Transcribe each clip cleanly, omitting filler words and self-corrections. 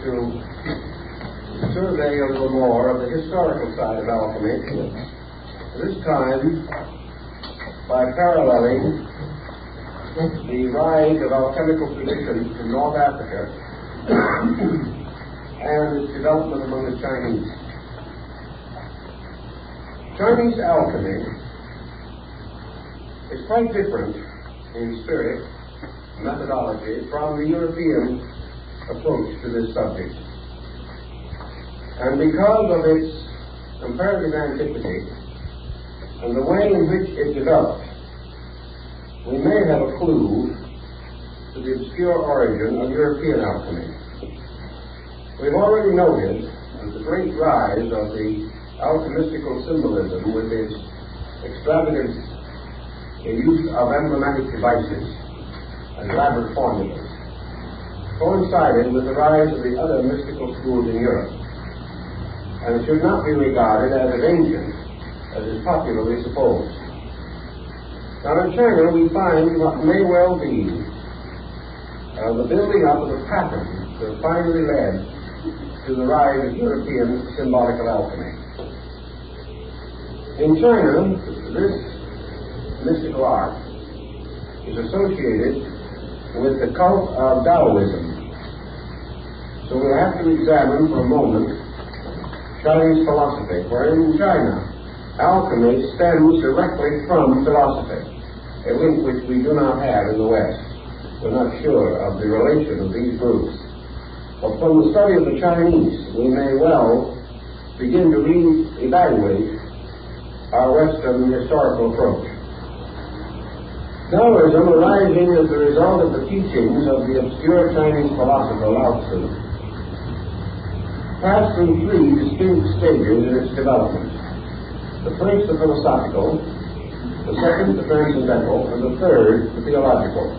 to survey a little more of the historical side of alchemy, this time by paralleling the rise of alchemical traditions in North Africa and its development among the Chinese. Chinese alchemy is quite different in spirit, methodology, from the European approach to this subject. And because of its comparative antiquity and the way in which it developed, we may have a clue to the obscure origin of European alchemy. We've already noted the great rise of the alchemistical symbolism with its extravagant use of emblematic devices and elaborate formulas, coincided with the rise of the other mystical schools in Europe, and it should not be regarded as ancient as is popularly supposed. Now in China we find what may well be the building up of the pattern that finally led to the rise of European symbolical alchemy. In China, this mystical art is associated with the cult of Taoism. So we'll have to examine for a moment Chinese philosophy, for in China, alchemy stems directly from philosophy, a link which we do not have in the West. We're not sure of the relation of these groups. But from the study of the Chinese, we may well begin to re-evaluate our Western historical approach. Taoism, arising as a result of the teachings of the obscure Chinese philosopher Lao Tzu, passed through three distinct stages in its development. The first, the philosophical, the second, the transcendental, and the third, the theological.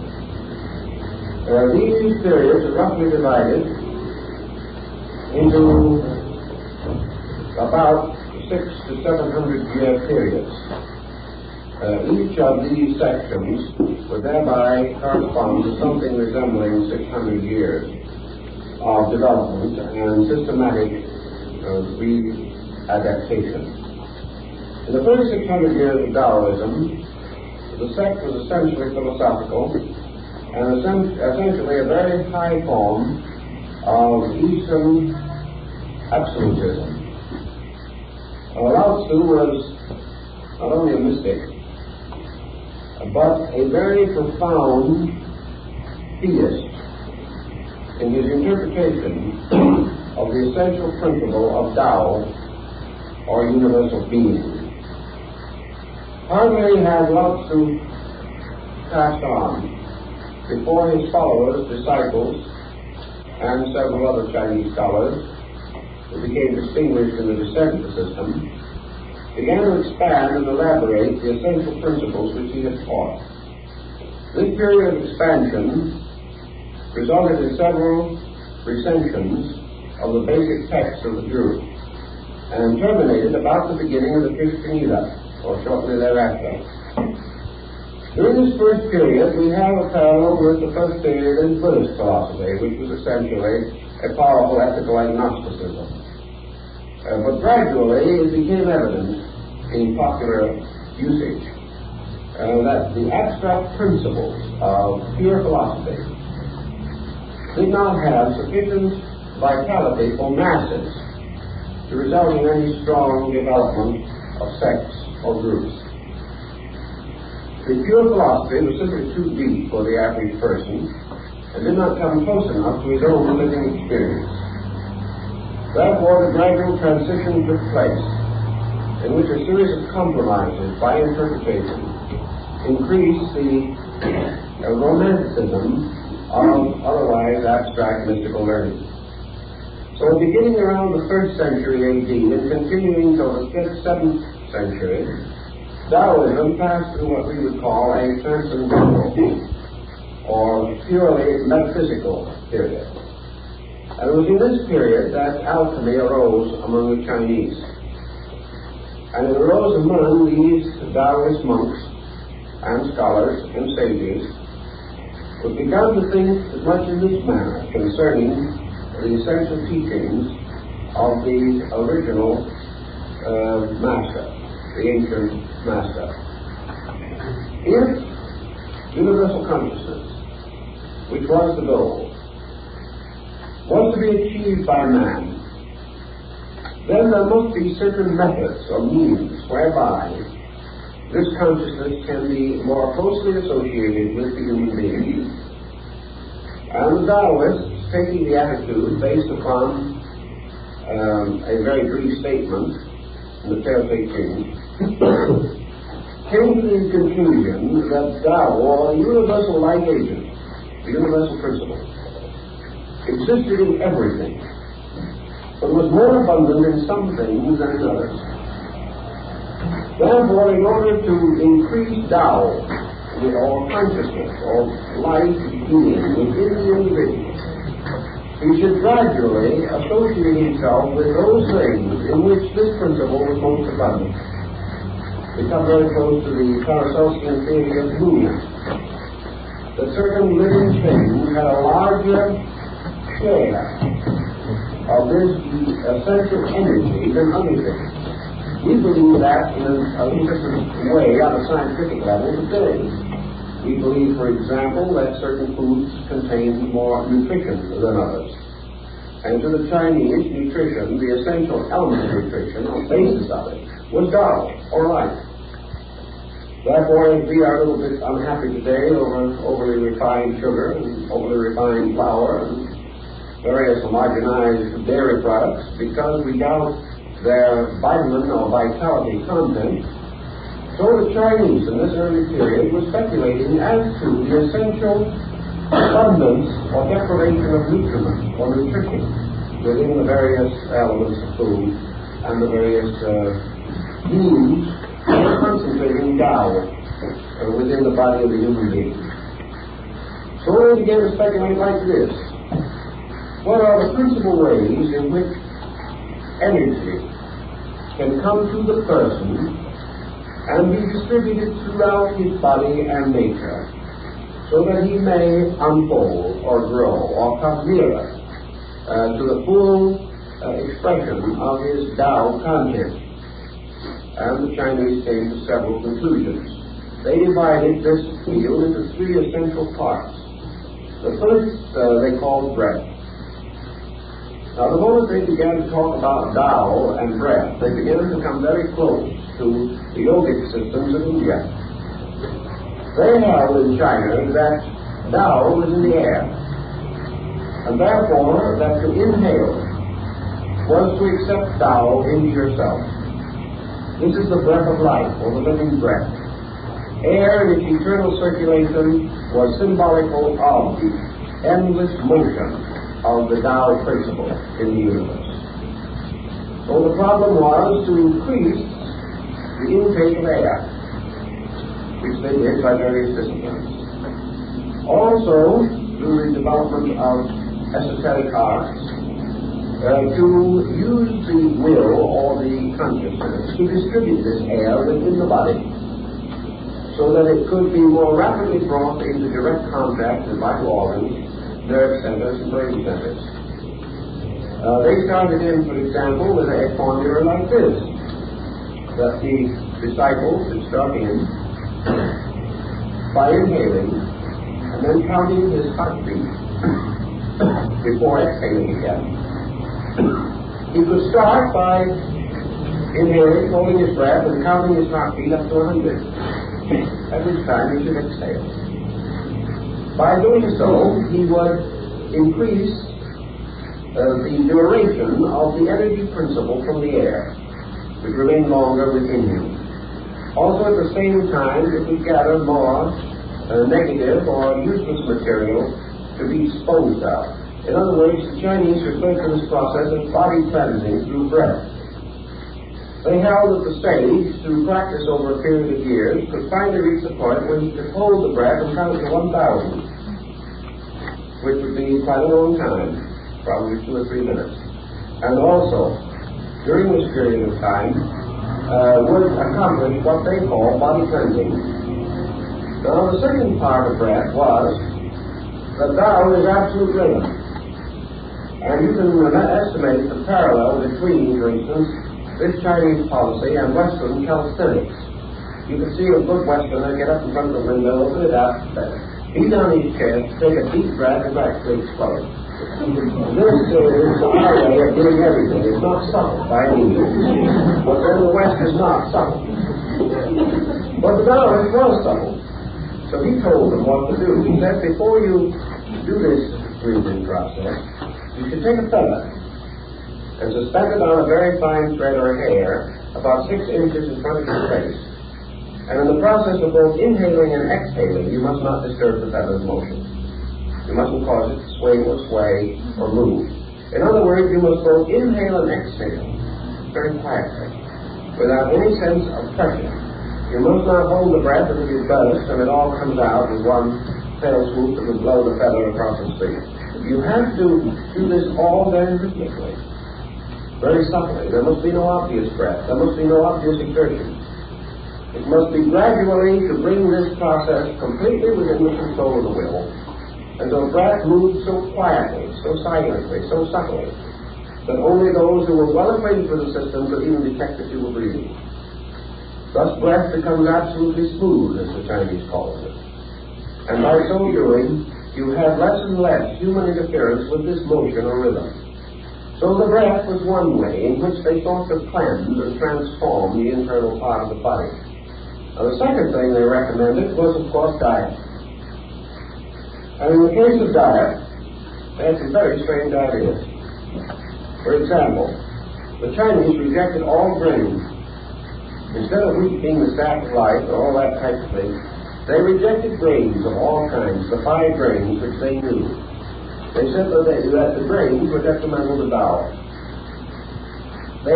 These periods are roughly divided into about 600 to 700 year periods. Each of these sections would thereby correspond to something resembling 600 years of development and systematic re-adaptation. In the first 600 years of Taoism, the sect was essentially philosophical and essentially a very high form of Eastern absolutism. Lao Tzu was not only a mystic, but a very profound theist in his interpretation of the essential principle of Tao, or universal being. Hardly had Lao Tzu passed on before his followers, disciples, and several other Chinese scholars who became distinguished in the descent system began to expand and elaborate the essential principles which he had taught. This period of expansion resulted in several recensions of the basic text of the group and terminated about the beginning of the Christian era, or shortly thereafter. During this first period, we have a parallel with the first period in Buddhist philosophy, which was essentially a powerful ethical agnosticism. But gradually it became evident in popular usage that the abstract principles of pure philosophy did not have sufficient vitality for masses to result in any strong development of sects or groups. The pure philosophy was simply too deep for the average person and did not come close enough to his own living experience. Therefore, the gradual transition took place, in which a series of compromises by interpretation increased the romanticism of otherwise abstract mystical learning. So beginning around the 3rd century AD and continuing till the 5th, 7th century, Taoism passed through what we would call a transcendental or purely metaphysical period. And it was in this period that alchemy arose among the Chinese. And it arose among these Taoist monks and scholars and sages who began to think as much in this manner concerning the essential teachings of the original master, the ancient master. If universal consciousness, which was the goal, was to be achieved by man, then there must be certain methods or means whereby this consciousness can be more closely associated with the human being. And the Taoists, taking the attitude based upon a very brief statement in the Tao Te Ching, came to the conclusion that Tao, or the universal light agent, the universal principle, existed in everything, but was more abundant in some things than in others. Therefore, in order to increase Tao, or consciousness, or life being within the individual, he should gradually associate himself with those things in which this principle was most abundant. We come very close to the Paracelsian theory of union, that certain living things had a larger share of this essential energy than other things. We believe that in a different way on a scientific level today. We believe, for example, that certain foods contain more nutrition than others. And to the Chinese, nutrition, the essential element of nutrition, the basis of it, was Tao, or life. Therefore, if we are a little bit unhappy today over overly refined sugar and overly refined flour and various homogenized dairy products, because we doubt their vitamin or vitality content, so the Chinese in this early period were speculating as to the essential abundance or deprivation of nutriment or nutrition within the various elements of food and the various means of concentrating Tao within the body of the human being. So they began to speculate like this: what are the principal ways in which energy can come to the person and be distributed throughout his body and nature, so that he may unfold or grow or come nearer to the full expression of his Tao content? And the Chinese came to several conclusions. They divided this field into three essential parts. The first they called breath. Now, the moment they began to talk about Tao and breath, they began to come very close to the yogic systems of India. They held in China that Tao was in the air, and therefore that to inhale was to accept Tao into yourself. This is the breath of life, or the living breath. Air in its eternal circulation was symbolical of the endless motion of the Tao principle in the universe. So the problem was to increase the intake of air, which they did by various disciplines. Also, through the development of esoteric arts, to use the will or the consciousness to distribute this air within the body, so that it could be more rapidly brought into direct contact with vital organs, nerve centers, and brain centers. They started in, for example, with a formula like this, that the disciples should start in by inhaling and then counting his heartbeat before exhaling again. He could start by inhaling, holding his breath, and counting his heartbeat up to 100. At which time he should exhale. By doing so, he would increase the duration of the energy principle from the air, which remained longer within him. Also, at the same time, it would gather more negative or useless material to be disposed of. In other words, the Chinese referred to this process as body cleansing through breath. They held that the sage, through practice over a period of years, could finally reach the point where he could hold the breath and count to 1,000, which would be quite a long time, probably 2 or 3 minutes. And also, during this period of time, would accomplish what they call body cleansing. Now, the second part of breath was that Tao is absolute rhythm. And you can estimate the parallel between, for instance, this Chinese policy and Western calisthenics. You can see a good Westerner get up in front of the window, open it up, beat on his chest, take a deep breath, and actually explode. This is our way of doing everything. It's not subtle by any means. But then the West is not subtle. But the Taoist was subtle. So he told them what to do. He said, before you do this breathing process, you should take a feather and suspend it on a very fine thread or hair about 6 inches in front of your face. And in the process of both inhaling and exhaling, you must not disturb the feather's motion. You mustn't cause it to swing or sway or move. In other words, you must both inhale and exhale very quietly, without any sense of pressure. You must not hold the breath until you burst and it all comes out with one fell swoop that would blow the feather across the street. You have to do this all very rhythmically, very subtly. There must be no obvious breath. There must be no obvious exertion. It must be gradually to bring this process completely within the control of the will, and the breath moves so quietly, so silently, so subtly, that only those who were well acquainted with the system could even detect that you were breathing. Thus breath becomes absolutely smooth, as the Chinese call it. And by so doing, you have less and less human interference with this motion or rhythm. So the breath was one way in which they sought to cleanse and transform the internal part of the body. Now, the second thing they recommended was, of course, diet. And in the case of diet, they had some very strange ideas. For example, the Chinese rejected all grains. Instead of wheat being the staff of life and all that type of thing, they rejected grains of all kinds, the 5 grains which they knew. They said that the grains were detrimental to Tao. They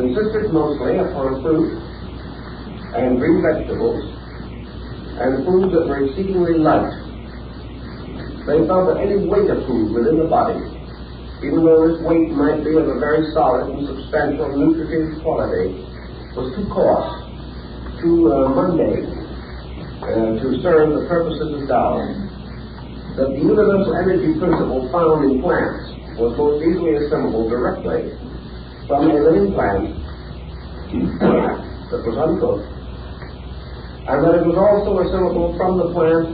insisted mostly upon fruit and green vegetables and foods that were exceedingly light. They felt that any weight of food within the body, even though this weight might be of a very solid and substantial nutritive quality, was too coarse, too mundane to serve the purposes of Tao. That the universal energy principle found in plants was most easily assimilable directly from a living plant that was uncooked, and that it was also assimilable from the plant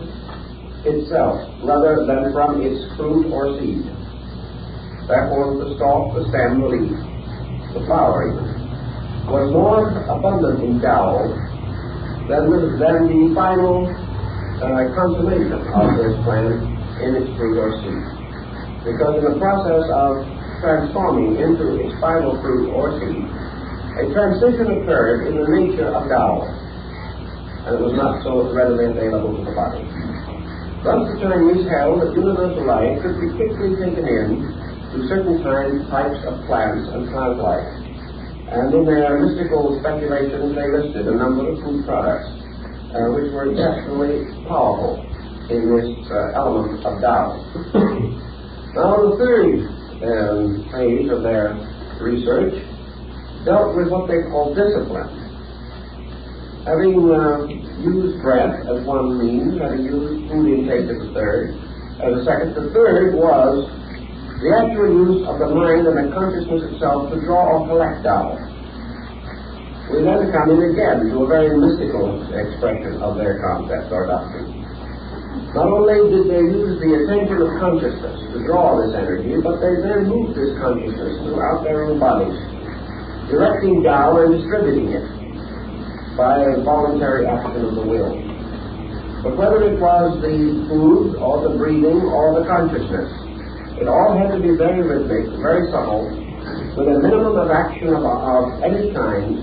itself rather than from its fruit or seed. Therefore, the stalk, the stem, the leaf, the flower even, was more abundant in Tao than the final consummation of this plant in its fruit or seed. Because in the process of transforming into its final fruit or seed, a transition occurred in the nature of Tao, and it was not so readily available to the body. Thus the Chinese held that universal life could be quickly taken in to certain types of plants and plant life. And in their mystical speculations, they listed a number of food products which were definitely powerful in this element of Tao. Now, the third phase of their research dealt with what they call discipline. Having used breath as one means, having used food intake as a third, as a second, the third was the actual use of the mind and the consciousness itself to draw or collect Tao. We then come in again to a very mystical expression of their concept or doctrine. Not only did they use the attention of consciousness to draw this energy, but they then moved this consciousness throughout their own bodies, directing Tao and distributing it by a voluntary action of the will. But whether it was the food or the breathing or the consciousness, it all had to be very rhythmic, very subtle, with a minimum of action of any kind,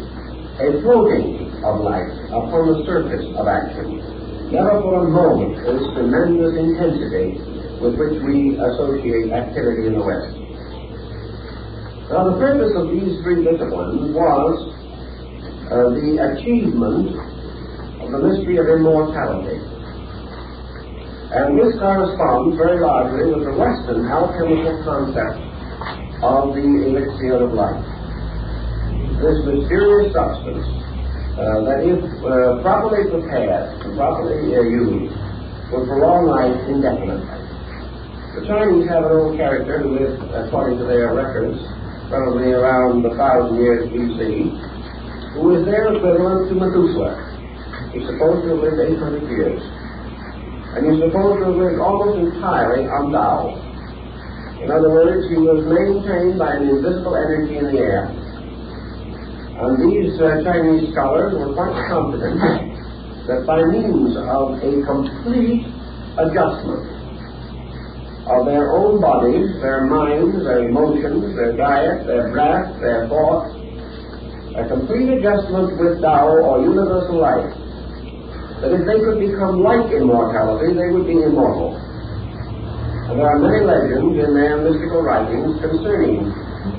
a floating of life upon the surface of action. Never for a moment this tremendous intensity with which we associate activity in the West. Now the purpose of these 3 disciplines was the achievement of the mystery of immortality. And this corresponds very largely with the Western alchemical concept of the elixir of life. This mysterious substance that if properly prepared and properly used would prolong life indefinitely. The Chinese have an old character who lived, according to their records, probably around 1,000 years BC, who is their equivalent to Methuselah. He's supposed to have lived 800 years. And he's supposed to have lived almost entirely on Tao. In other words, he was maintained by an invisible energy in the air. And these Chinese scholars were quite confident that by means of a complete adjustment of their own bodies, their minds, their emotions, their diet, their breath, their thoughts, a complete adjustment with Tao or universal life, that if they could become like immortality, they would be immortal. And there are many legends in their mystical writings concerning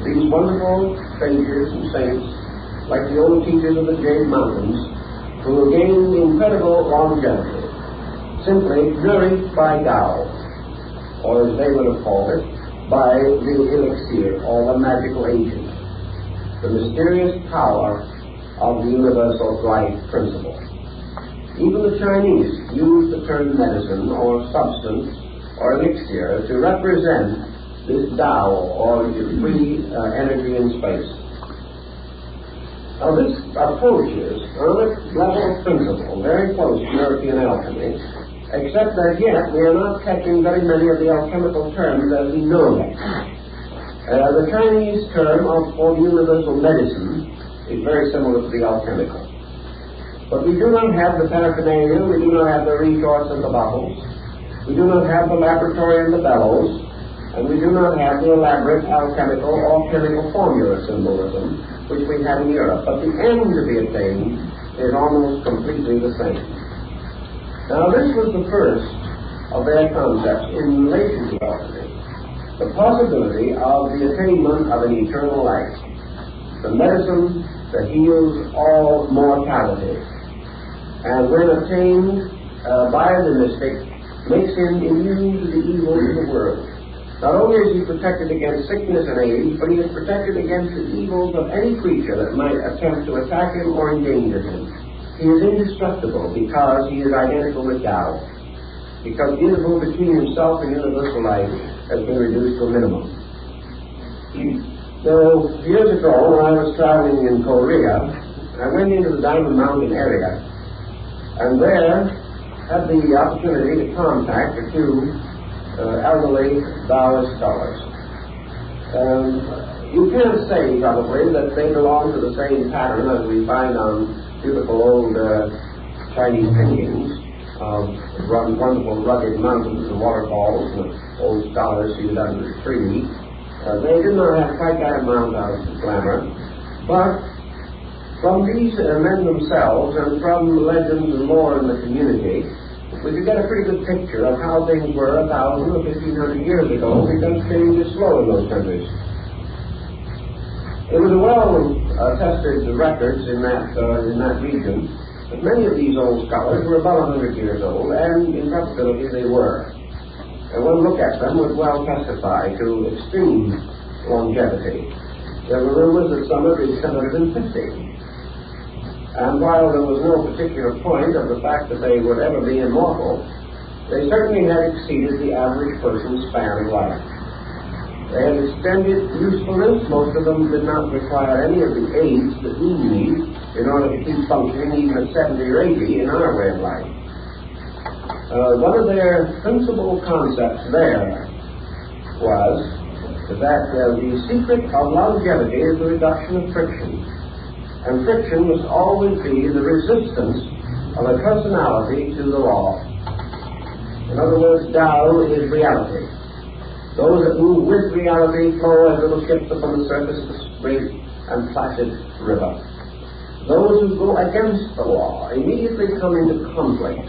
these wonderful sages and saints, like the old teachers of the Jade Mountains, who gained incredible longevity, simply nourished by Tao, or as they would have called it, by the elixir, or the magical agent, the mysterious power of the universal life principle. Even the Chinese use the term medicine or substance or elixir to represent this Tao or free energy in space. Now this approaches on a level of principle very close to European alchemy, except that yet we are not catching very many of the alchemical terms as we know them. The Chinese term for the universal medicine is very similar to the alchemical. But we do not have the paraphernalia, we do not have the retorts and the bottles, we do not have the laboratory and the bellows, and we do not have the elaborate alchemical or chemical formula symbolism which we have in Europe. But the end to be attained is almost completely the same. Now this was the first of their concepts in relation to alchemy, the possibility of the attainment of an eternal life, the medicine that heals all mortality, and when attained by the mystic, makes him immune to the evils of the world. Not only is he protected against sickness and age, but he is protected against the evils of any creature that might attempt to attack him or endanger him. He is indestructible because he is identical with Tao, because the interval between himself and universal life has been reduced to a minimum. So, years ago, when I was traveling in Korea, I went into the Diamond Mountain area, and there had the opportunity to contact a few elderly Taoist scholars. You can't say, probably, that they belong to the same pattern as we find on beautiful old Chinese paintings of wonderful rugged mountains and waterfalls and old scholars seated under a tree. They did not have quite that amount of glamour, but from these men themselves and from legends and lore in the community, we could get a pretty good picture of how things were 1,000 or 1,500 years ago, because change is slow in those countries. It was a well-tested records in that region, but many of these old scholars were about 100 years old, and in probability they were. And one look at them would well testify to extreme longevity. There were rumors that some had reached 150. And while there was no particular point of the fact that they would ever be immortal, they certainly had exceeded the average person's span of life. They had extended usefulness. Most of them did not require any of the aids that we need in order to keep functioning even at 70 or 80 in our way of life. One of their principal concepts there was that the secret of longevity is the reduction of friction. And friction must always be the resistance of a personality to the law. In other words, Tao is reality. Those that move with reality flow as little ships upon the surface of a straight and placid river. Those who go against the law immediately come into conflict.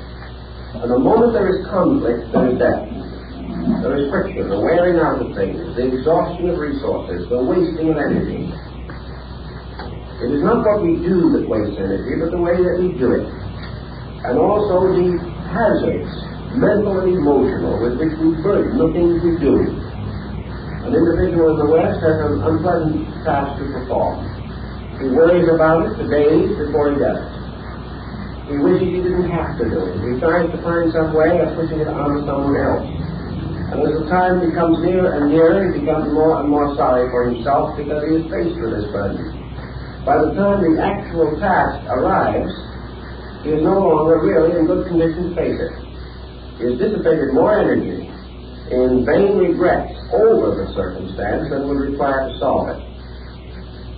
And the moment there is conflict, there is death. There is friction, the wearing out of things, the exhaustion of resources, the wasting of energy. It is not what we do that wastes energy, but the way that we do it. And also the hazards, mental and emotional, with which we burden the things we do. An individual in the West has an unpleasant task to perform. He worries about it for days before he does it. He wishes he didn't have to do it. He tries to find some way of pushing it on someone else. And as the time becomes nearer and nearer, he becomes more and more sorry for himself because he is faced with this burden. By the time the actual task arrives, he is no longer really in good condition to face it. He has dissipated more energy in vain regrets over the circumstance than would require to solve it.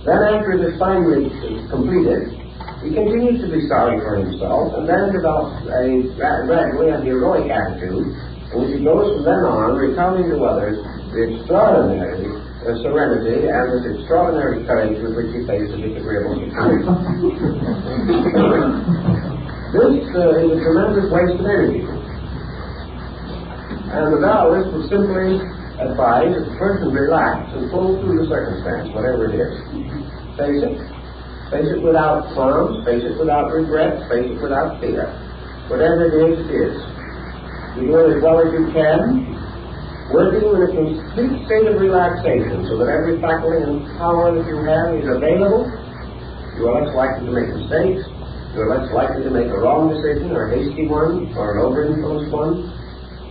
Then after it is finally completed, he continues to be sorry for himself and then develops gradually a heroic attitude in which he goes from then on recounting to others the extraordinary serenity and this extraordinary courage with which he faced a disagreeable situation. This is a tremendous waste of energy. And the Taoist would simply advise that the person relax and pull through the circumstance, whatever it is. Face it. Face it without qualms, face it without regret, face it without fear. Whatever it is, it is. You do it as well as you can, working in a complete state of relaxation so that every faculty and power that you have is available. You are less likely to make mistakes. You are less likely to make a wrong decision or a hasty one or an over-influenced one.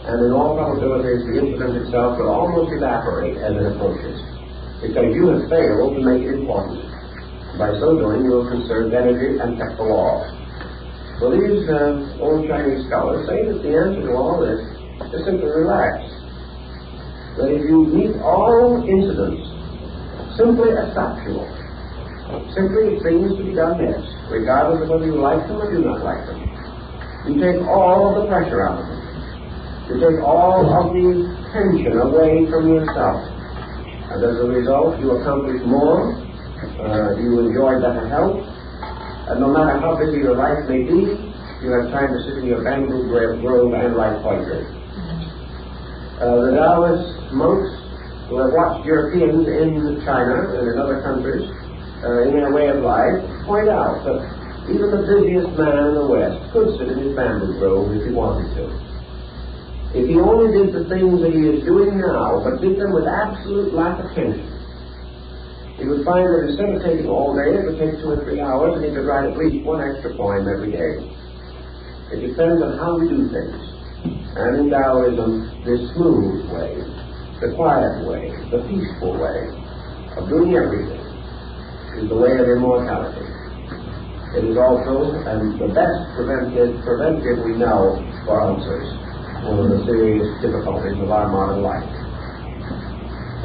And in all probability, the incident itself will almost evaporate as it approaches, because you have failed to make it important. By so doing, you will conserve energy and kept the laws. So these old Chinese scholars say that the answer to all this is simply relax. That if you meet all incidents simply as factual, simply things to be done next, regardless of whether you like them or do not like them, you take all of the pressure out of them. You take all of the tension away from yourself. And as a result, you accomplish more, you enjoy better health, and no matter how busy your life may be, you have time to sit in your bamboo grove and write poetry. The Taoist monks who have watched Europeans in China and in other countries in their way of life point out that even the busiest man in the West could sit in his bamboo grove if he wanted to. If he only did the things that he is doing now, but did them with absolute lack of attention, he would find that instead of taking all day, it would take 2 or 3 hours, and he could write at least one extra poem every day. It depends on how we do things. And in Taoism, this smooth way, the quiet way, the peaceful way of doing everything is the way of immortality. It is also the best preventive we know for ulcers, one of the serious difficulties of our modern life.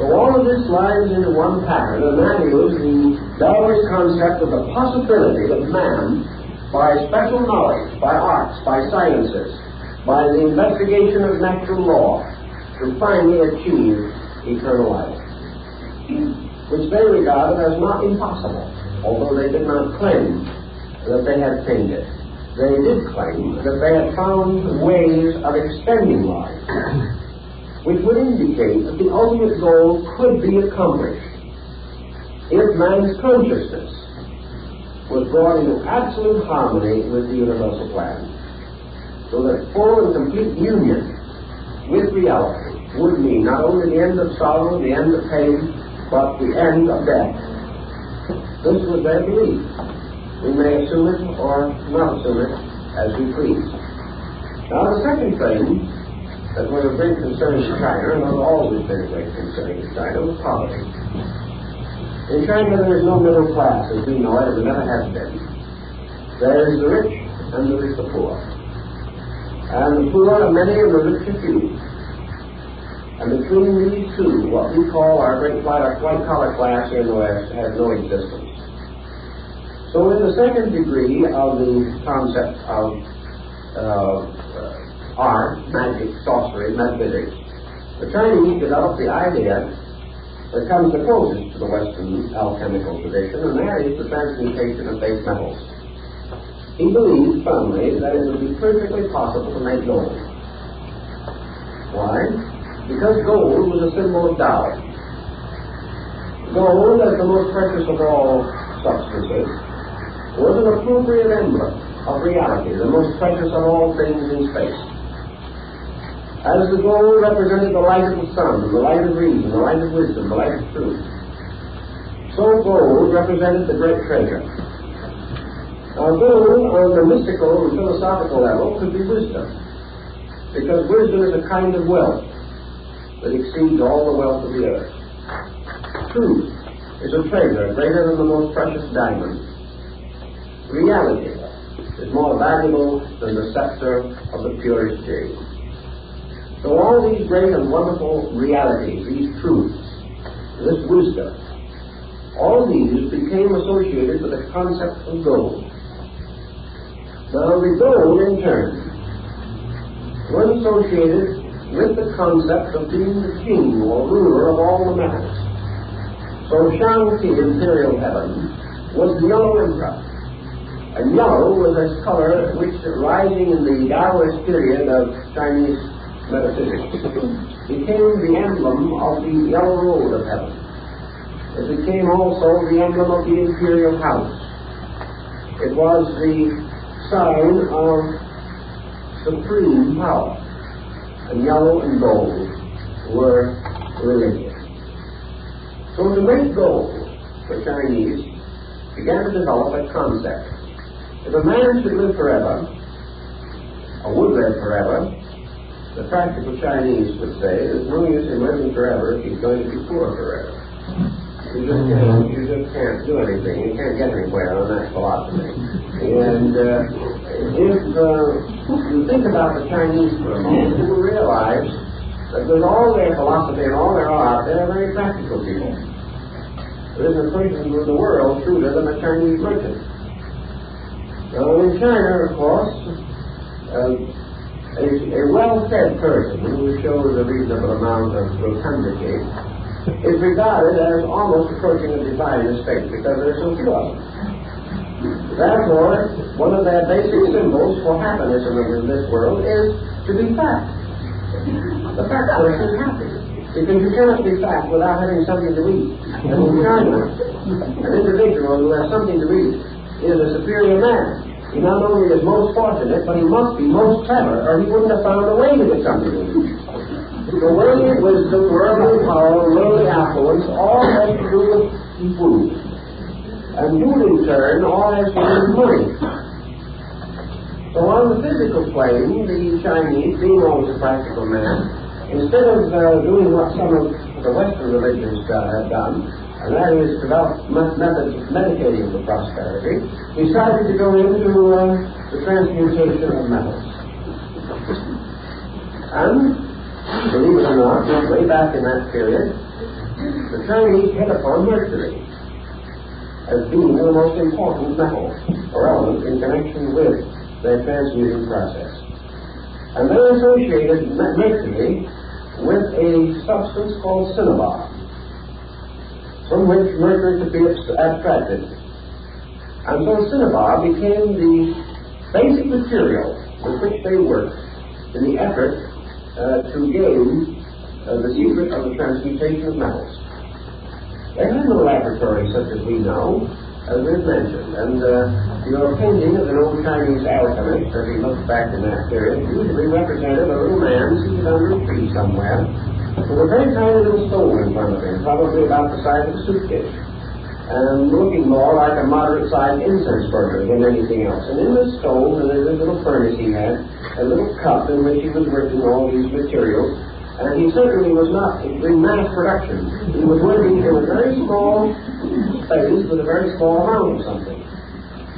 So all of this lies into one pattern, and that is the Taoist concept of the possibility of man, by special knowledge, by arts, by sciences, by the investigation of natural law, to finally achieve eternal life, which they regarded as not impossible, although they did not claim that they had attained it. They did claim that they had found ways of extending life, which would indicate that the ultimate goal could be accomplished if man's consciousness was brought into absolute harmony with the universal plan, so that full and complete union with reality would mean not only the end of sorrow, the end of pain, but the end of death. This was their belief. We may assume it or not assume it as we please. Now, the second thing that was of great concern to China, and has always been a great concern to China, was poverty. In China, there is no middle class as we know it, as there never has been. There is the rich and there is the poor. And the poor are many and the rich are few. And between these two, what we call our great white-collar class here in the West has no existence. So in the second degree of the concept of art, magic, sorcery, metaphysics, the Chinese developed the idea that comes the closest to the Western alchemical tradition, and that is the transmutation of base metals. He believed firmly that it would be perfectly possible to make gold. Why? Because gold was a symbol of Tao. Gold, as the most precious of all substances, was an appropriate emblem of reality, the most precious of all things in space. As the gold represented the light of the sun, the light of reason, the light of wisdom, the light of truth, so gold represented the great treasure. Now, gold on the mystical and philosophical level could be wisdom, because wisdom is a kind of wealth. that exceeds all the wealth of the earth. Truth is a treasure greater than the most precious diamond. Reality is more valuable than the scepter of the purest jade. So all these great and wonderful realities, these truths, this wisdom, all these became associated with the concept of gold. Now the gold, in turn, was associated with the concept of being the king or ruler of all the metals. So Shang-Ti, imperial heaven, was the yellow emperor. And yellow was a color which, rising in the Taoist period of Chinese metaphysics, became the emblem of the yellow road of heaven. It became also the emblem of the imperial house. It was the sign of supreme power. And yellow and gold were religion. So to make gold, the Chinese began to develop a concept. If a man should live forever, or would live forever, the practical Chinese would say, there's no use in living forever if he's going to be poor forever. You just can't do anything. You can't get anywhere on that philosophy. And if you think about the Chinese for a moment, you will realize that with all their philosophy and all their art, they're very practical people. There isn't a person in the world shrewder than a Chinese merchant. Now, in China, of course, a well-fed person who shows a reasonable amount of rotundity is regarded as almost approaching a divine estate because there are so few of them. Therefore, one of their basic symbols for happiness in this world is to be fat. The fat person is happy because you cannot be fat without having something to eat. And in China, an individual who has something to eat is a superior man. He not only is most fortunate, but he must be most clever, or he wouldn't have found a way to get something to eat. The worldly wisdom, worldly power, worldly affluence, all has to do with food. And food, in turn, all has to do with money. So on the physical plane, the Chinese, being always a practical man, instead of doing what some of the Western religions have done, and that is develop methods of medicating for prosperity, decided to go into the transmutation of metals. And, believe it or not, way back in that period, the Chinese hit upon mercury as being the most important metal or element in connection with their transmuting process. And they associated mercury with a substance called cinnabar, from which mercury could be abstracted. And so cinnabar became the basic material with which they worked in the effort to gain the secret of the transmutation of metals. They had no laboratory such as we know, as we've mentioned, and your painting of an old Chinese alchemist, as he looks back in that period, usually represented a little man seated under a tree somewhere, with a very tiny little stove in front of him, probably about the size of a suitcase, and looking more like a moderate-sized incense burner than anything else. And in the stove, and in this little furnace he had, a little cup in which he was working all these materials, and he certainly was not in mass production. He was working in a very small space with a very small amount of something.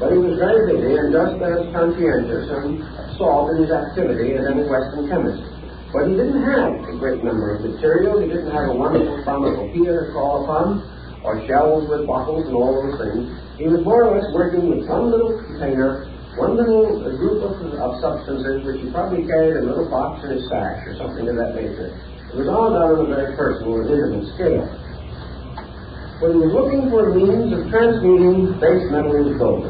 But he was very busy and just as conscientious and absorbed in his activity as any Western chemist. But he didn't have a great number of materials. He didn't have a wonderful pharmacopoeia to call upon, or shelves with bottles and all those things. He was more or less working with one little container, one little group of substances which he probably carried in a little box in his sash or something of that nature. It was all done on a very personal and intimate scale. But he was looking for a means of transmuting base metal into gold.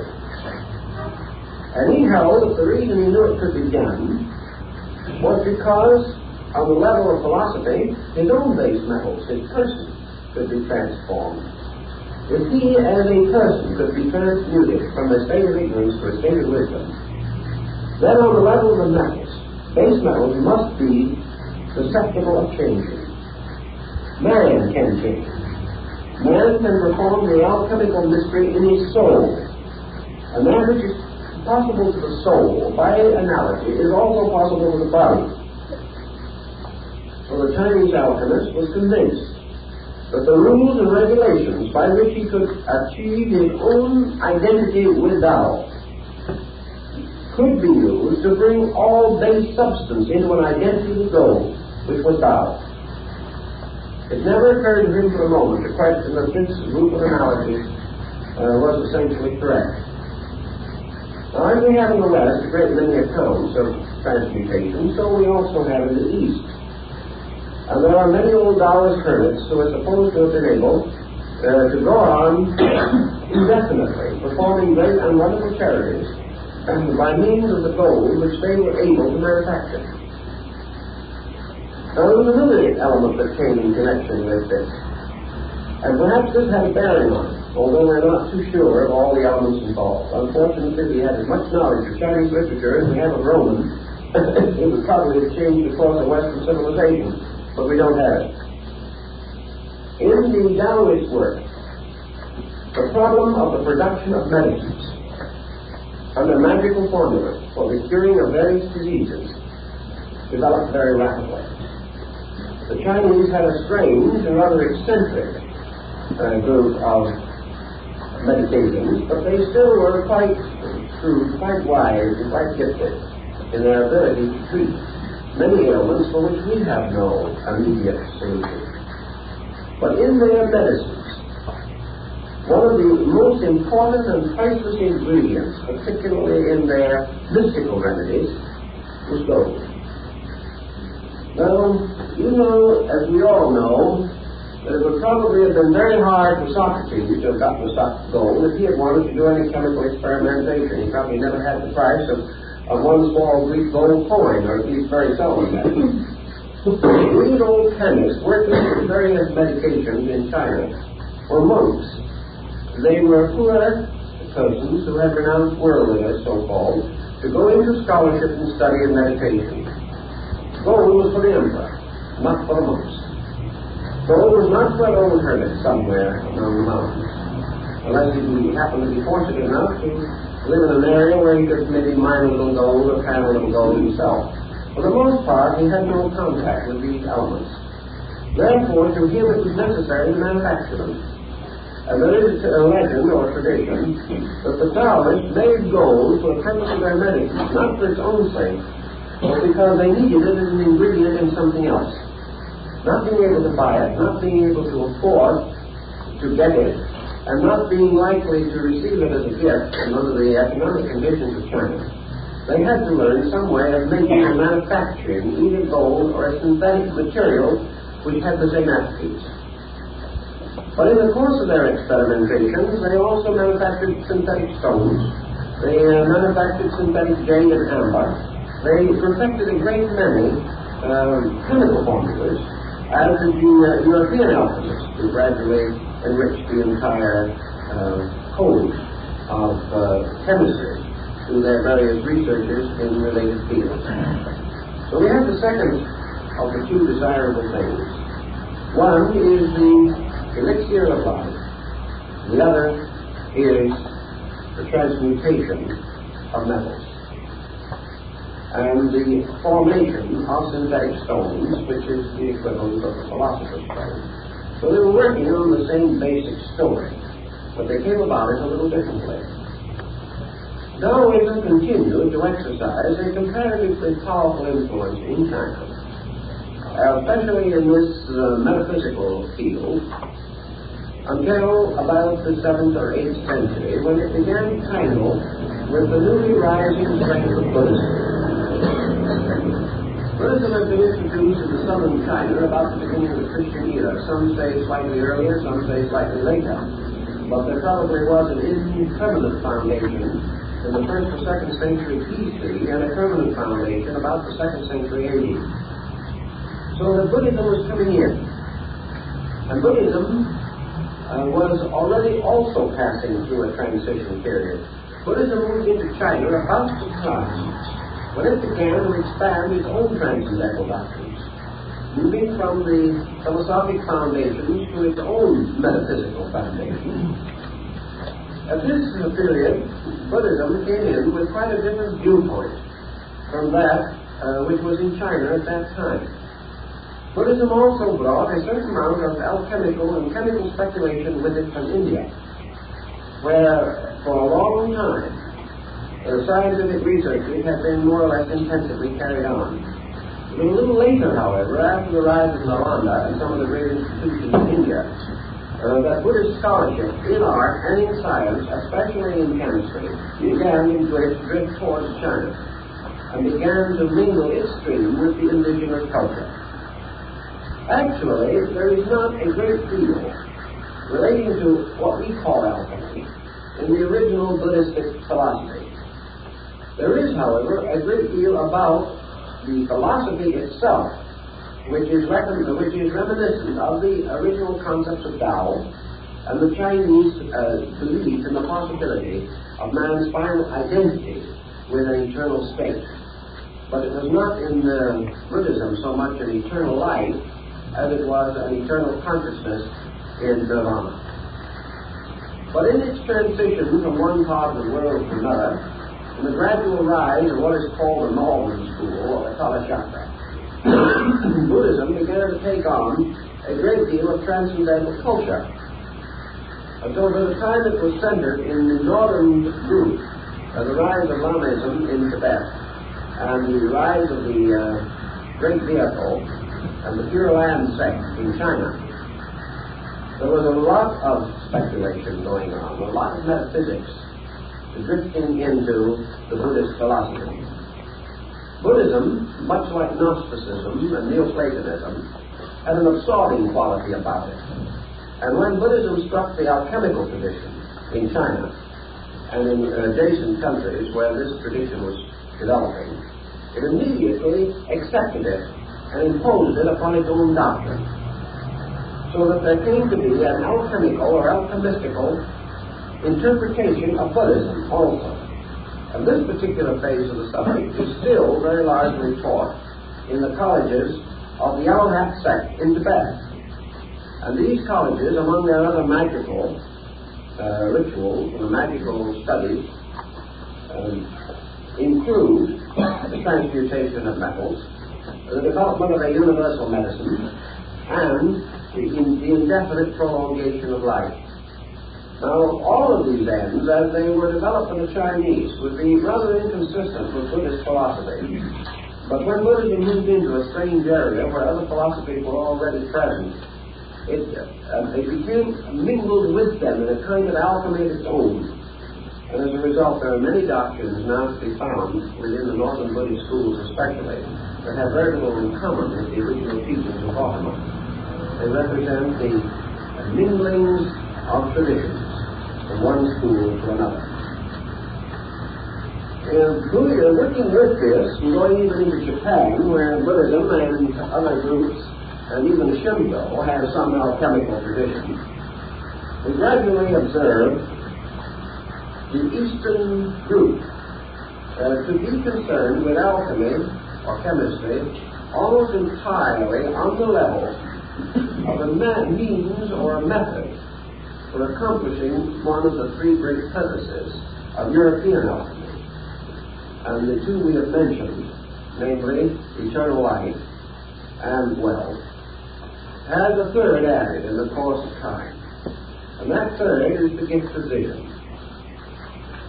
And he held that the reason he knew it could be done was because, on the level of philosophy, his own base metals, his person, could be transformed. If he, as a person, could be transmuted from a state of ignorance to a state of wisdom, then on the level of the metals, base metals must be susceptible of changing. Man can change. Man can perform the alchemical mystery in his soul. And that which is possible to the soul, by analogy, is also possible to the body. So For the Chinese alchemist was convinced that the rules and regulations by which he could achieve his own identity with Tao could be used to bring all base substance into an identity with gold, which was Tao. It never occurred to him for a moment to question that this group of analogies was essentially correct. Now, as we have in the West a great many accounts of transmutation, so we also have in the East. And there are many old Taoist hermits who are supposed to have been able to go on indefinitely, performing great and wonderful charities, and by means of the gold which they were able to manufacture. Now, there was another element that came in connection with this, and perhaps this had a bearing on it, although we're not too sure of all the elements involved. Unfortunately, we had as much knowledge of Chinese literature as we have of Roman. It would probably have changed across the Western civilization, but we don't have it. In the Taoist work, the problem of the production of medicines under magical formulas for the curing of various diseases developed very rapidly. The Chinese had a strange and rather eccentric group of medications, but they still were quite shrewd, quite wise, and quite gifted in their ability to treat many ailments for which we have no immediate solution. But in their medicines, one of the most important and priceless ingredients, particularly in their mystical remedies, was gold. Now, you know, as we all know, that it would probably have been very hard for Socrates to have gotten the gold if he had wanted to do any chemical experimentation. He probably never had the price of one small Greek gold coin, or at least very seldom had it. These old chemists working with various medications in China were monks. They were poor persons who had renounced worldliness, so-called, to go into scholarship and study and meditation. Gold was for the emperor, not for the monks. Gold was not for an old hermit somewhere among the mountains, unless he happened to be fortunate enough to live in an area where he could maybe mine a little gold or pan a little gold himself. For the most part, he had no contact with these elements. Therefore, to him it was necessary to manufacture them. And there is a legend or tradition that the Taoists made gold for the purpose of their medicine, not for its own sake, but because they needed it as an ingredient in something else. Not being able to buy it, not being able to afford to get it, and not being likely to receive it as a gift under the economic conditions of China, they had to learn some way of making and manufacturing either gold or a synthetic material which had the same attributes. But in the course of their experimentations, they also manufactured synthetic stones. They manufactured synthetic jade and amber. They perfected a great many chemical formulas, as did the European alchemists, who gradually enriched the entire code of chemistry through their various researchers in related fields. So we have the second of the two desirable things. One is the elixir of life. The other is the transmutation of metals and the formation of synthetic stones, which is the equivalent of the philosopher's stone. So they were working on the same basic story, but they came about it a little differently. Taoism continued to exercise a comparatively powerful influence in China, especially in this metaphysical field, until about the 7th or 8th century, when it began to tangle with the newly rising strength of Buddhism. Buddhism had been introduced into southern China about the beginning of the Christian era. Some say slightly earlier, some say slightly later. But there probably was an impermanent foundation in the 1st or 2nd century BC and a permanent foundation about the 2nd century AD. So that Buddhism was coming in. And Buddhism was already also passing through a transition period. Buddhism moved into China about the time when it began to expand its own transcendental doctrines, moving from the philosophic foundations to its own metaphysical foundations. At this period, Buddhism came in with quite a different viewpoint from that which was in China at that time. Buddhism also brought a certain amount of alchemical and chemical speculation with it from India, where for a long time scientific researches have been more or less intensively carried on. But a little later, however, after the rise of Nalanda and some of the great institutions in India, that Buddhist scholarship in art and in science, especially in chemistry, began to drift towards China and began to mingle its stream with the indigenous culture. Actually, there is not a great deal relating to what we call alchemy in the original Buddhistic philosophy. There is, however, a great deal about the philosophy itself, which is reminiscent of the original concepts of Tao and the Chinese belief in the possibility of man's final identity with an eternal state. But it was not in Buddhism so much an eternal life as it was an eternal consciousness in Nirvana. But in its transition from one part of the world to another, in the gradual rise of what is called the Northern School, or the Kala Chakra, Buddhism began to take on a great deal of transcendental culture. Until by the time it was centered in the northern group, the rise of Lamaism in Tibet, and the rise of the Great Vehicle, and the Pure Land sect in China, there was a lot of speculation going on, a lot of metaphysics drifting into the Buddhist philosophy. Buddhism, much like Gnosticism and Neoplatonism, had an absorbing quality about it. And when Buddhism struck the alchemical tradition in China and in adjacent countries where this tradition was developing, it immediately accepted it and imposed it upon its own doctrine. So that there came to be an alchemical or alchemistical interpretation of Buddhism also. And this particular phase of the subject is still very largely taught in the colleges of the Arhat sect in Tibet. And these colleges, among their other magical rituals and magical studies, include the transmutation of metals, the development of a universal medicine, and the indefinite prolongation of life. Now, all of these ends, as they were developed in the Chinese, would be rather inconsistent with Buddhist philosophy. But when Buddhism moved into a strange area where other philosophies were already present, it became mingled with them in a kind of alchemy of its own. And as a result, there are many doctrines now to be found within the northern Buddhist schools especially that have very little in common with the original teachings of Gautama. They represent the minglings of traditions from one school to another. Working with this, and going even into Japan, where Buddhism and other groups, and even Shinto, have some alchemical tradition, we gradually observe the Eastern group to be concerned with alchemy or chemistry almost entirely on the level of a means or a method for accomplishing one of the three great purposes of European alchemy. And the two we have mentioned, namely eternal life and wealth, has a third added in the course of time. And that third is the gift of vision.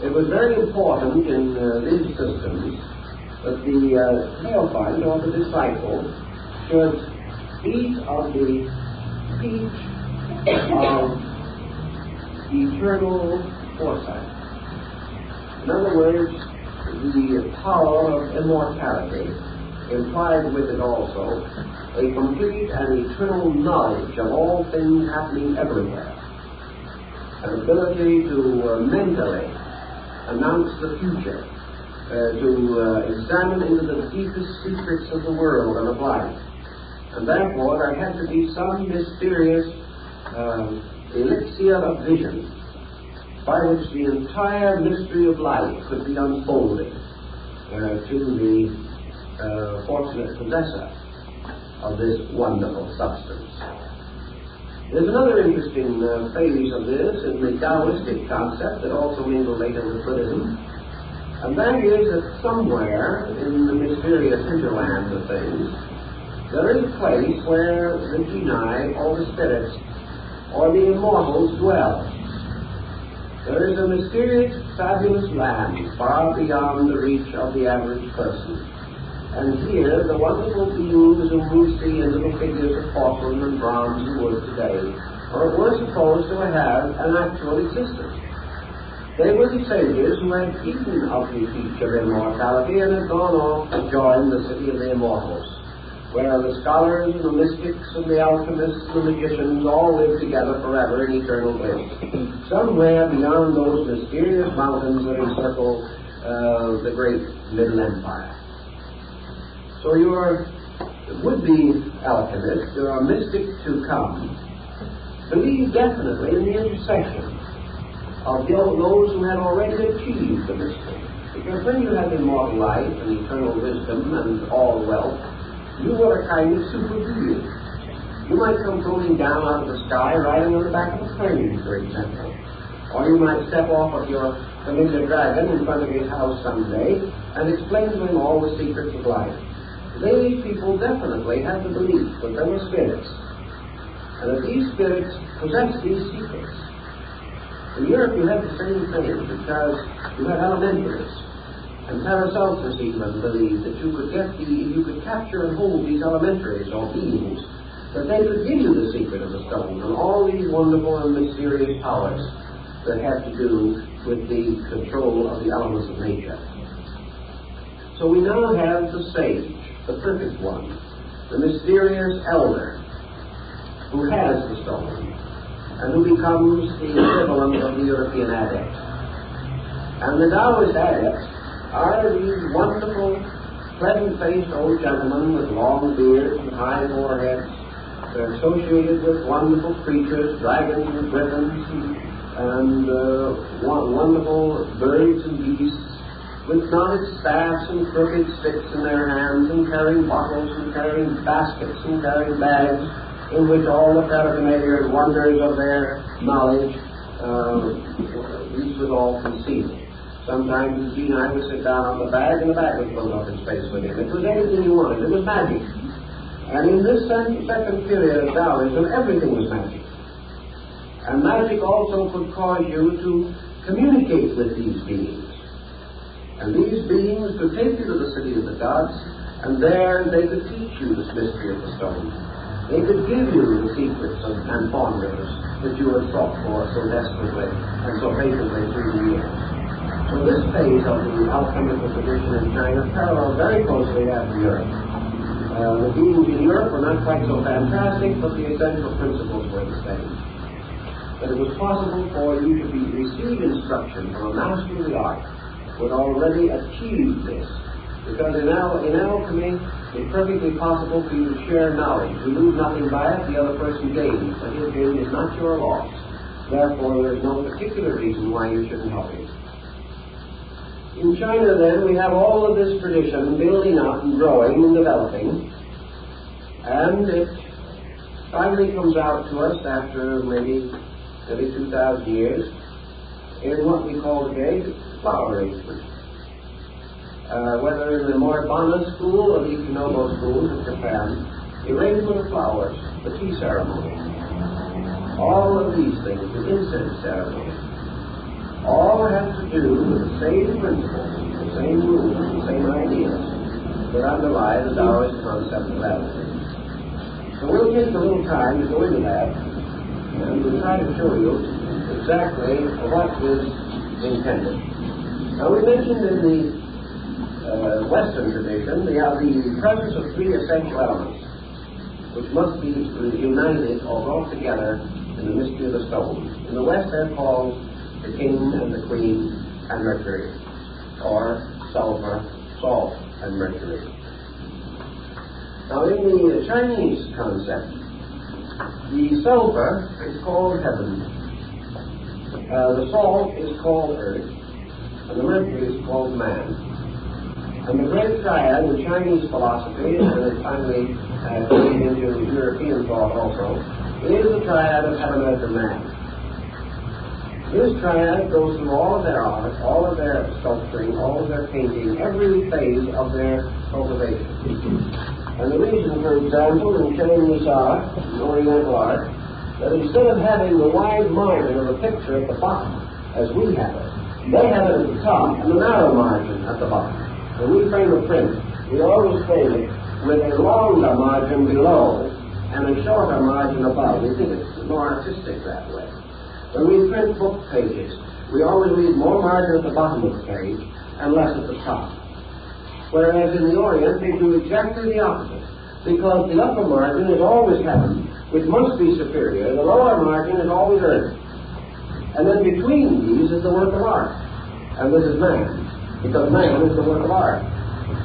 It was very important in these systems that the neophyte or the disciple should eat of the peach of eternal foresight. In other words, the power of immortality implied with it also a complete and eternal knowledge of all things happening everywhere, an ability to mentally announce the future, to examine into the deepest secrets of the world and of life. And therefore there had to be some mysterious elixir of vision by which the entire mystery of life could be unfolded to the fortunate possessor of this wonderful substance. There's another interesting phase of this in the Taoistic concept that also mingled later with Buddhism, and that is that somewhere in the mysterious hinterland of things there is a place where the genii, or the spirits, or the immortals dwell. There is a mysterious, fabulous land far beyond the reach of the average person. And here, the wonderful beings whom we see in little figures of porcelain and bronze and wood today were supposed to have an actual existence. They were the sages who had eaten of the peach of immortality and had gone off to join the city of the immortals, where the scholars and the mystics and the alchemists and the magicians all live together forever in eternal bliss, somewhere beyond those mysterious mountains that encircle the great Middle Empire. So your would-be alchemist, your mystic to come, believe definitely in the intercession of those who had already achieved the mystery. Because when you have immortal life and eternal wisdom and all wealth, you were a kind of super being. You might come floating down out of the sky riding on the back of a plane, for example. Or you might step off of your familiar dragon in front of his house someday and explain to him all the secrets of life. These people definitely had the belief that there were spirits, and that these spirits possessed these secrets. In Europe you had the same thing, because you had elementaries. And Paracelsus even believed that you could capture and hold these elementaries or beings, that they could give you the secret of the stone and all these wonderful and mysterious powers that had to do with the control of the elements of nature. So we now have the sage, the perfect one, the mysterious elder, who has the stone, and who becomes the equivalent of the European adept. And the Taoist adepts are these wonderful, pleasant-faced old gentlemen with long beards and high foreheads. They're associated with wonderful creatures, dragons and griffins, and wonderful birds and beasts, with knotted staffs and crooked sticks in their hands, and carrying bottles and carrying baskets and carrying bags in which all the paraphernalia and wonders of their knowledge, these was all concealed. Sometimes the genii would sit down on the bag, and the bag would float up in space with him. It was anything you wanted. It was magic. And in this second period of Taoism, everything was magic. And magic also could cause you to communicate with these beings. And these beings could take you to the city of the gods, and there they could teach you this mystery of the stone. They could give you the secrets and formulas that you had sought for so desperately and so patiently through the years. So this phase of the alchemical tradition in China parallels very closely after Europe. The beings in Europe were not quite so fantastic, but the essential principles were the same. That it was possible for you to receive instruction from a master of the art would already achieve this. Because in alchemy, it's perfectly possible for you to share knowledge. You lose nothing by it, the other person gains. But his gain is not your loss. Therefore, there is no particular reason why you shouldn't help him. In China, then, we have all of this tradition building up and growing and developing. And it finally comes out to us after maybe 2,000 years in what we call today flower arrangement. Whether in the Moribana school or the Ikenobo schools of Japan, the arrangement of flowers, the tea ceremony, all of these things, the incense ceremony, all have to do with the same principles, the same rules, the same ideas that underlie the Taoist concept of alchemy. So we'll take a little time to go into that, and we'll try to show you exactly what is intended. Now, we mentioned in the Western tradition the presence of three essential elements, which must be united or brought together in the mystery of the stone. In the West, they're called the king and the queen and Mercury, or sulfur, salt, and mercury. Now, in the Chinese concept, the sulfur is called heaven, the salt is called earth, and the mercury is called man. And the great triad in Chinese philosophy, and it finally came into European thought also, is the triad of heaven, earth, and man. This triad goes through all of their art, all of their sculpturing, all of their painting, every phase of their cultivation. And the reason, for example, in Chinese art, Oriental art, that instead of having the wide margin of the picture at the bottom, as we have it, they have it at the top and the narrow margin at the bottom. When we frame a print, we always frame it with a longer margin below and a shorter margin above. We think it's more artistic that way. When we print book pages, we always leave more margin at the bottom of the page and less at the top. Whereas in the Orient, they do exactly the opposite, because the upper margin is always heaven, which must be superior. The lower margin is always earth. And then between these is the work of art. And this is man, because man is the work of art.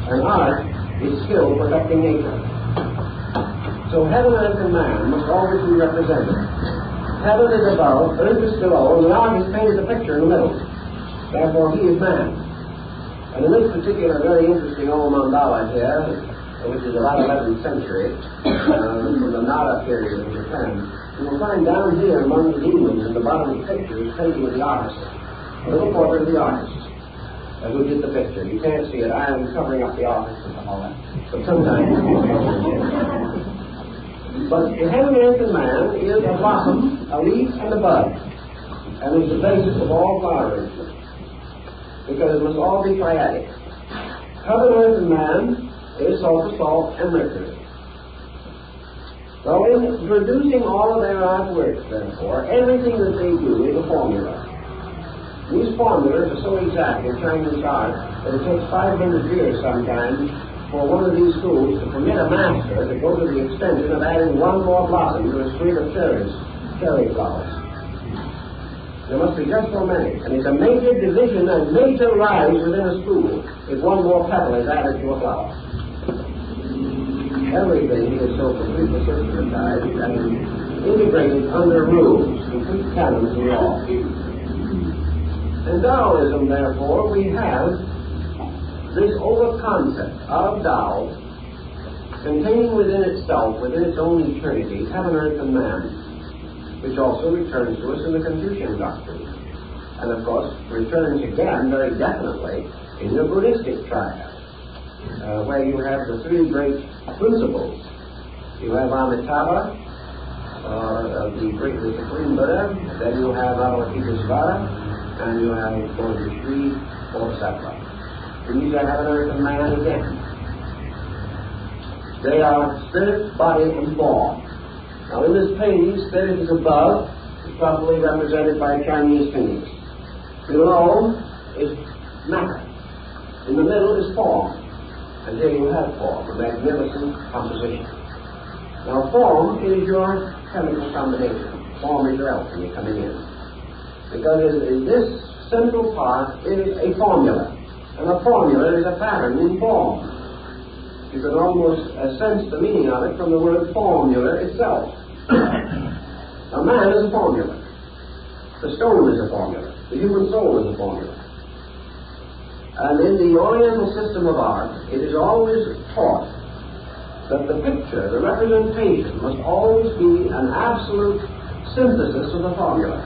And art is skill perfecting nature. So heaven, earth, and man must always be represented. Heaven is above, earth is below, and the artist painted the picture in the middle. Therefore, he is man. And in this particular very interesting old mandala here, which is about 11th century, from the Nara period of Japan, you will find down here among the demons in the bottom of the picture is painting of the artist, a little portrait of the artist who did the picture. You can't see it. I am covering up the artist and all that. But sometimes but the heaven, earth, and man is a blossom, a leaf, and a bud, and is the basis of all flower arrangement, because it must all be triadic. Heaven, earth, and man is sulfur, salt, and mercury. So in producing all of their artworks, therefore, everything that they do is a formula. These formulas are so exact in Chinese art that it takes 500 years sometimes for one of these schools to permit a master to go to the extension of adding one more blossom to a suite of cherry flowers. There must be just so many. And it's a major division and major rise within a school if one more petal is added to a flower. Everything is so completely systematized and integrated under rules, complete canons of law. In Taoism, therefore, we have this over-concept of Tao containing within itself, within its own eternity, heaven, earth, and man, which also returns to us in the Confucian doctrine. And, of course, returns again very definitely in the Buddhistic triad, where you have the three great principles. You have Amitabha, the Supreme Buddha, then you have Avalokitesvara, and you have the Sri Bodhisattva. These are heaven, earth, and man again. They are spirit, body, and form. Now in this painting, spirit is above, is probably represented by Chinese phoenix. Below is matter. In the middle is form. And here you have form, a magnificent composition. Now form is your chemical combination. Form is your alchemy coming in. Because in this central part is a formula. And a formula is a pattern in form. You can almost sense the meaning of it from the word formula itself. A man is a formula. The stone is a formula. The human soul is a formula. And in the Oriental system of art, it is always taught that the picture, the representation, must always be an absolute synthesis of the formula.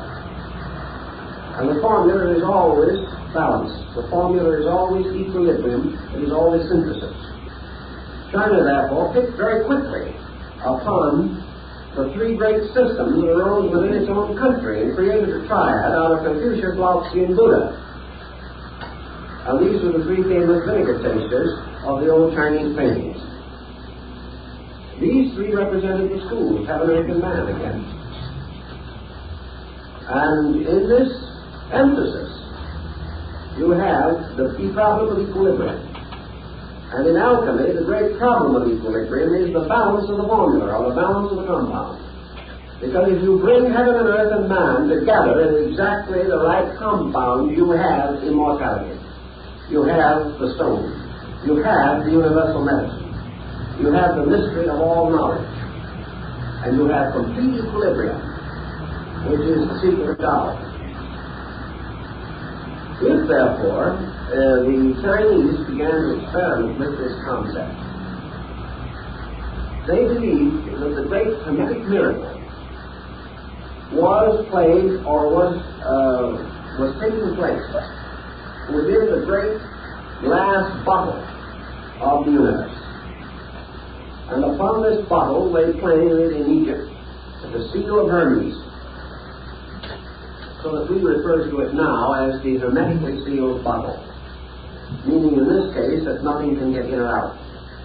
And the formula is always balance. The formula is always equilibrium. It is always synthesis. China, therefore, picked very quickly upon the three great systems that arose within its own country and created a triad out of Confucius, Lao Tzu, and Buddha. And these were the three famous vinegar tasters of the old Chinese paintings. These three represented the schools, heaven, earth, and man again. And in this emphasis, you have the key problem of equilibrium. And in alchemy, the great problem of equilibrium is the balance of the formula, or the balance of the compound. Because if you bring heaven and earth and man together in exactly the right compound, you have immortality. You have the stone. You have the universal medicine. You have the mystery of all knowledge. And you have complete equilibrium, which is the secret of Tao. If, therefore, the Chinese began to experiment with this concept, they believed that the great Hermetic miracle was played or was taking place within the great glass bottle of the universe. And upon this bottle they planted in Egypt the seal of Hermes, so that we refer to it now as the hermetically sealed bottle, meaning in this case that nothing can get in or out.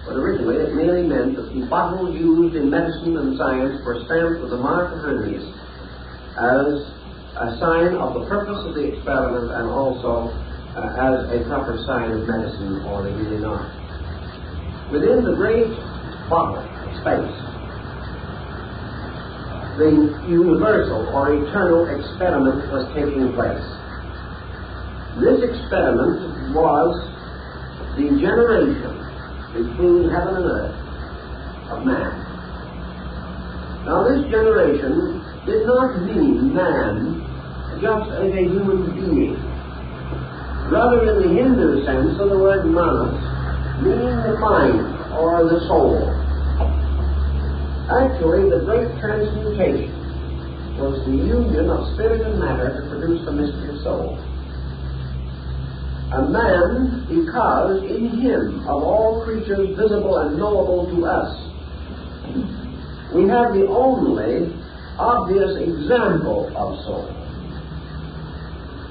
But originally it merely meant that the bottle used in medicine and science were stamped with the mark of Hermes as a sign of the purpose of the experiment, and also as a proper sign of medicine or the healing art. Within the great bottle space, the universal or eternal experiment was taking place. This experiment was the generation between heaven and earth of man. Now this generation did not mean man just as a human being. Rather, in the Hindu sense of the word manas, meaning the mind or the soul. Actually, the great transmutation was the union of spirit and matter to produce the mystery of soul. A man, because in him, of all creatures visible and knowable to us, we have the only obvious example of soul.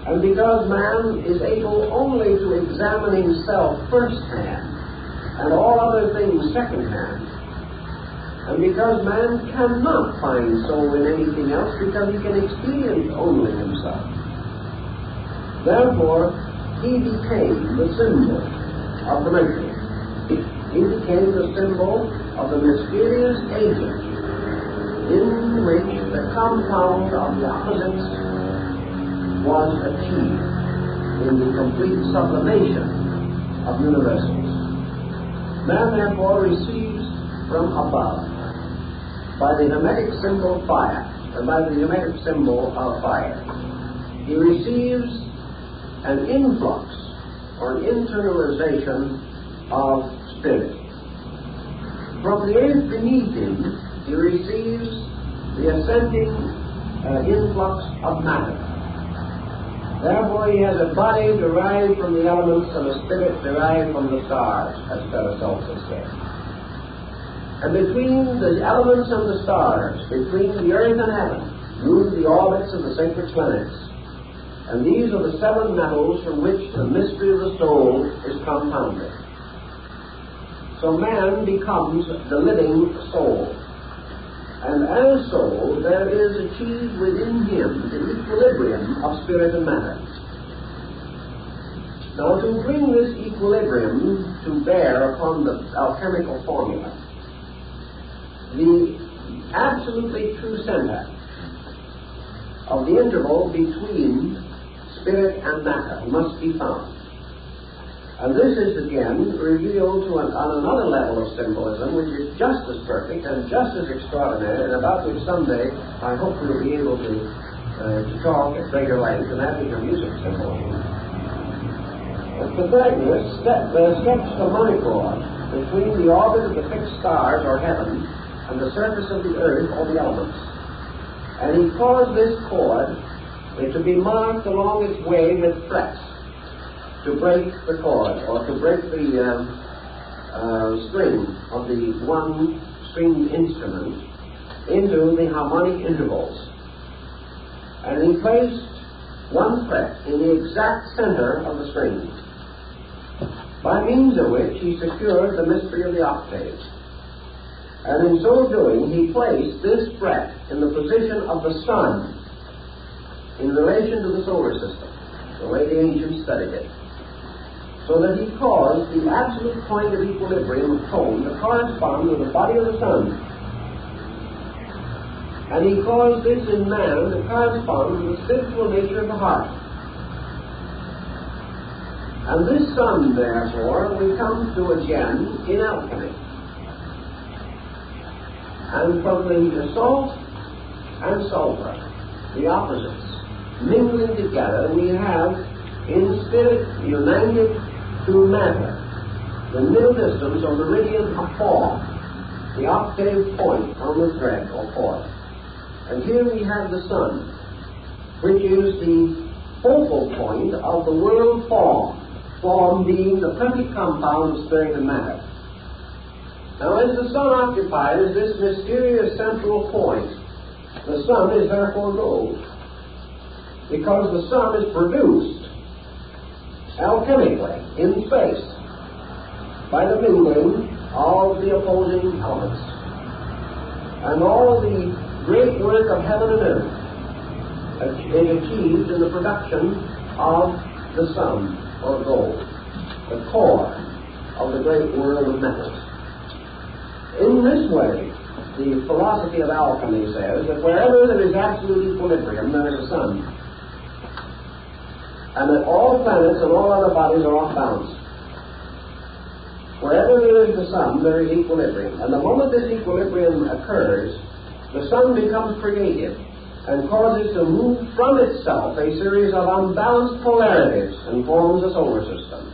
And because man is able only to examine himself firsthand and all other things secondhand, and because man cannot find soul in anything else because he can experience only himself, therefore he became the symbol of the mystery. He became the symbol of the mysterious agent in which the compound of the opposites was achieved in the complete sublimation of universals. Man therefore receives from above, by the hermetic symbol fire, and by the hermetic symbol of fire, he receives an influx or an internalization of spirit. From the earth beneath him, he receives the ascending influx of matter. Therefore he has a body derived from the elements and a spirit derived from the stars, as Paracelsus said. And between the elements and the stars, between the earth and heaven, move the orbits of the sacred planets. And these are the seven metals from which the mystery of the soul is compounded. So man becomes the living soul. And as soul, there is achieved within him the equilibrium of spirit and matter. Now, to bring this equilibrium to bear upon the alchemical formula, the absolutely true center of the interval between spirit and matter must be found. And this is again revealed on another level of symbolism which is just as perfect and just as extraordinary, and about which someday I hope we'll be able to talk at greater length, and that is your music symbolism. Pythagoras sketched a money chord between the orbit of the fixed stars or heaven and the surface of the earth or the elements. And he caused this chord to be marked along its way with frets to break the chord, or to break the string of the one stringed instrument into the harmonic intervals. And he placed one fret in the exact center of the string, by means of which he secured the mystery of the octaves. And in so doing, he placed this fret in the position of the sun in relation to the solar system, the way the ancients studied it, so that he caused the absolute point of equilibrium of tone to correspond with the body of the sun. And he caused this in man to correspond with the spiritual nature of the heart. And this sun, therefore, we come to again in alchemy. And from the salt and sulfur, the opposites, mingling together, we have in spirit united to matter the middle distance or meridian of form, the octave point on the thread or cord. And here we have the sun, which is the focal point of the world form, form being the perfect compound of spirit and matter. Now, as the sun occupies this mysterious central point, the sun is therefore gold, because the sun is produced alchemically in space by the mingling of the opposing elements. And all the great work of heaven and earth is achieved in the production of the sun, or gold, the core of the great world of metals. In this way, the philosophy of alchemy says that wherever there is absolute equilibrium, there is a sun, and that all planets and all other bodies are off balance. Wherever there is the sun, there is equilibrium. And the moment this equilibrium occurs, the sun becomes creative and causes to move from itself a series of unbalanced polarities and forms a solar system.